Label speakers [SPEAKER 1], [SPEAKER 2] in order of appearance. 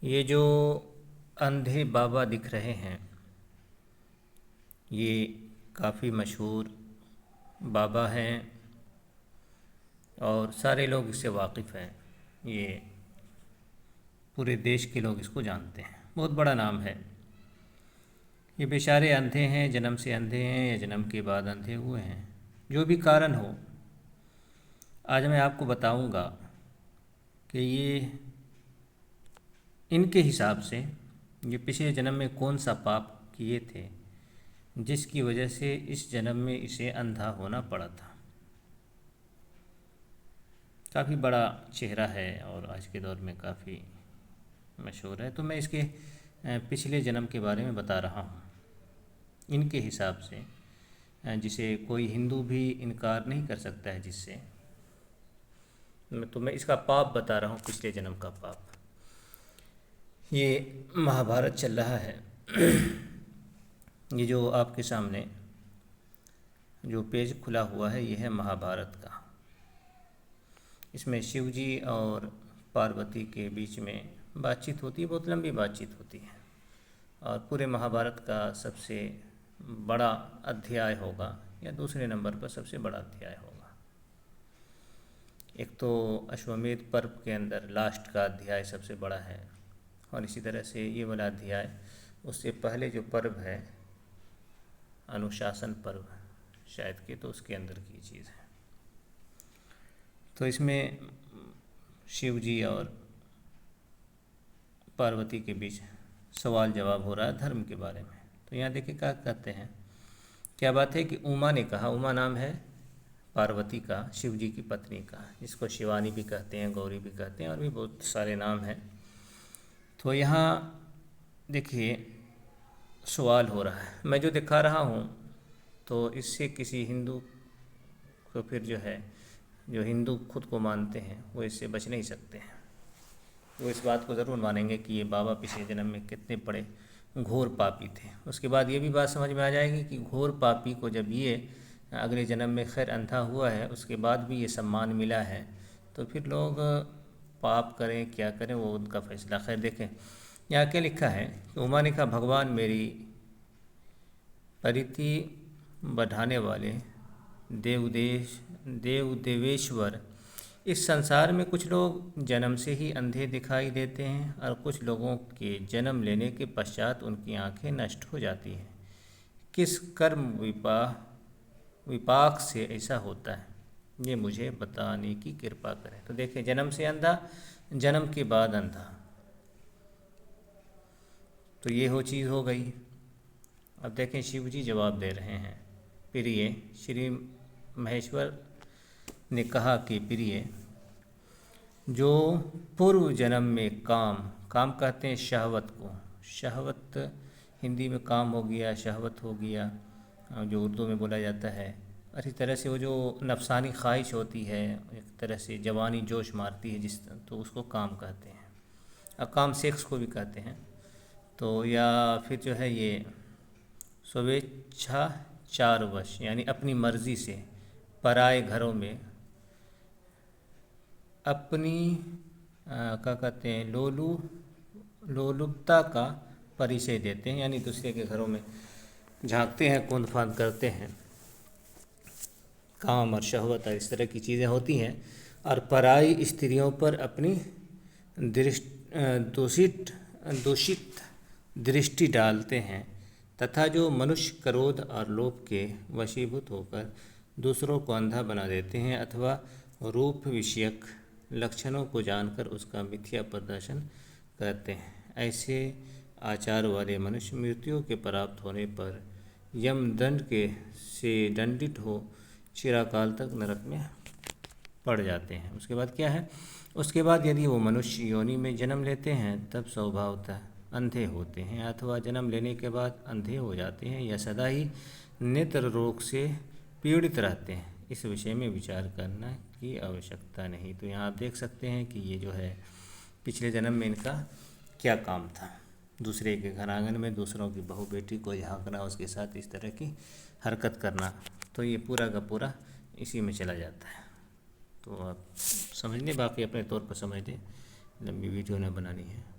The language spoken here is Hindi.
[SPEAKER 1] ये जो अंधे बाबा दिख रहे हैं, ये काफ़ी मशहूर बाबा हैं और सारे लोग इससे वाकिफ़ हैं। ये पूरे देश के लोग इसको जानते हैं, बहुत बड़ा नाम है। ये बेचारे अंधे हैं, जन्म से अंधे हैं या जन्म के बाद अंधे हुए हैं, जो भी कारण हो, आज मैं आपको बताऊंगा कि ये इनके हिसाब से ये पिछले जन्म में कौन सा पाप किए थे जिसकी वजह से इस जन्म में इसे अंधा होना पड़ा था। काफ़ी बड़ा चेहरा है और आज के दौर में काफ़ी मशहूर है। तो मैं इसके पिछले जन्म के बारे में बता रहा हूँ। इनके हिसाब से जिसे कोई हिंदू भी इनकार नहीं कर सकता है, जिससे तो मैं इसका पाप बता रहा हूँ, पिछले जन्म का पाप। ये महाभारत चल रहा है। ये जो आपके सामने जो पेज खुला हुआ है, ये है महाभारत का। इसमें शिव जी और पार्वती के बीच में बातचीत होती है, बहुत लंबी बातचीत होती है। और पूरे महाभारत का सबसे बड़ा अध्याय होगा, या दूसरे नंबर पर सबसे बड़ा अध्याय होगा। एक तो अश्वमेध पर्व के अंदर लास्ट का अध्याय सबसे बड़ा है, और इसी तरह से ये वाला अध्याय उससे पहले जो पर्व है, अनुशासन पर्व शायद के, तो उसके अंदर की चीज़ है। तो इसमें शिव जी और पार्वती के बीच सवाल जवाब हो रहा है धर्म के बारे में। तो यहाँ देखिए क्या कहते हैं, क्या बात है कि उमा ने कहा, उमा नाम है पार्वती का, शिव जी की पत्नी का, जिसको शिवानी भी कहते हैं, गौरी भी कहते हैं, और भी बहुत सारे नाम हैं। तो यहाँ देखिए सवाल हो रहा है, मैं जो दिखा रहा हूँ तो इससे किसी हिंदू को, फिर जो है जो हिंदू खुद को मानते हैं, वो इससे बच नहीं सकते हैं। वो इस बात को ज़रूर मानेंगे कि ये बाबा पिछले जन्म में कितने बड़े घोर पापी थे। उसके बाद ये भी बात समझ में आ जाएगी कि घोर पापी को जब ये अगले जन्म में खैर अंधा हुआ है, उसके बाद भी ये सम्मान मिला है, तो फिर लोग पाप करें क्या करें, वो उनका फैसला। खैर देखें यहाँ क्या लिखा है कि उमा ने कहा, भगवान मेरी परिति बढ़ाने वाले देवेश्वर, इस संसार में कुछ लोग जन्म से ही अंधे दिखाई देते हैं और कुछ लोगों के जन्म लेने के पश्चात उनकी आंखें नष्ट हो जाती हैं। किस कर्म विपाक से ऐसा होता है, ये मुझे बताने की कृपा करें। तो देखें, जन्म से अंधा, जन्म के बाद अंधा, तो ये हो चीज़ हो गई। अब देखें शिव जी जवाब दे रहे हैं, प्रिय श्री महेश्वर ने कहा कि प्रिय, जो पूर्व जन्म में काम कहते हैं शहवत को, शहवत हिंदी में काम हो गया, शहवत हो गया, जो उर्दू में बोला जाता है। इसी तरह से वो जो नफसानी ख्वाहिश होती है, एक तरह से जवानी जोश मारती है जिस, तो उसको काम कहते हैं। अब काम सेक्स को भी कहते हैं। तो या फिर जो है ये स्वेच्छाचारवश, यानी अपनी मर्ज़ी से पराए घरों में अपनी क्या कहते हैं, लोलुपता का परिचय देते हैं, यानी दूसरे के घरों में झांकते हैं, कूद फांद करते हैं, काम और शहवत और इस तरह की चीज़ें होती हैं, और पराई स्त्रियों पर अपनी दूषित दृष्टि डालते हैं, तथा जो मनुष्य क्रोध और लोभ के वशीभूत होकर दूसरों को अंधा बना देते हैं, अथवा रूप विषयक लक्षणों को जानकर उसका मिथ्या प्रदर्शन करते हैं। ऐसे आचार वाले मनुष्य मृत्यु के प्राप्त होने पर यमदंड के से दंडित हो चिरकाल तक नरक में पड़ जाते हैं। उसके बाद क्या है, उसके बाद यदि वो मनुष्य योनि में जन्म लेते हैं तब स्वभावतः अंधे होते हैं, अथवा जन्म लेने के बाद अंधे हो जाते हैं, या सदा ही नेत्र रोग से पीड़ित रहते हैं। इस विषय में विचार करना की आवश्यकता नहीं। तो यहाँ आप देख सकते हैं कि ये जो है पिछले जन्म में इनका क्या काम था, दूसरे के घर आंगन में दूसरों की बहू बेटी को झांकना, उसके साथ इस तरह की हरकत करना। तो ये पूरा का पूरा इसी में चला जाता है। तो आप समझ लें, बाकी अपने तौर पर समझ लें, लंबी वीडियो न बनानी है।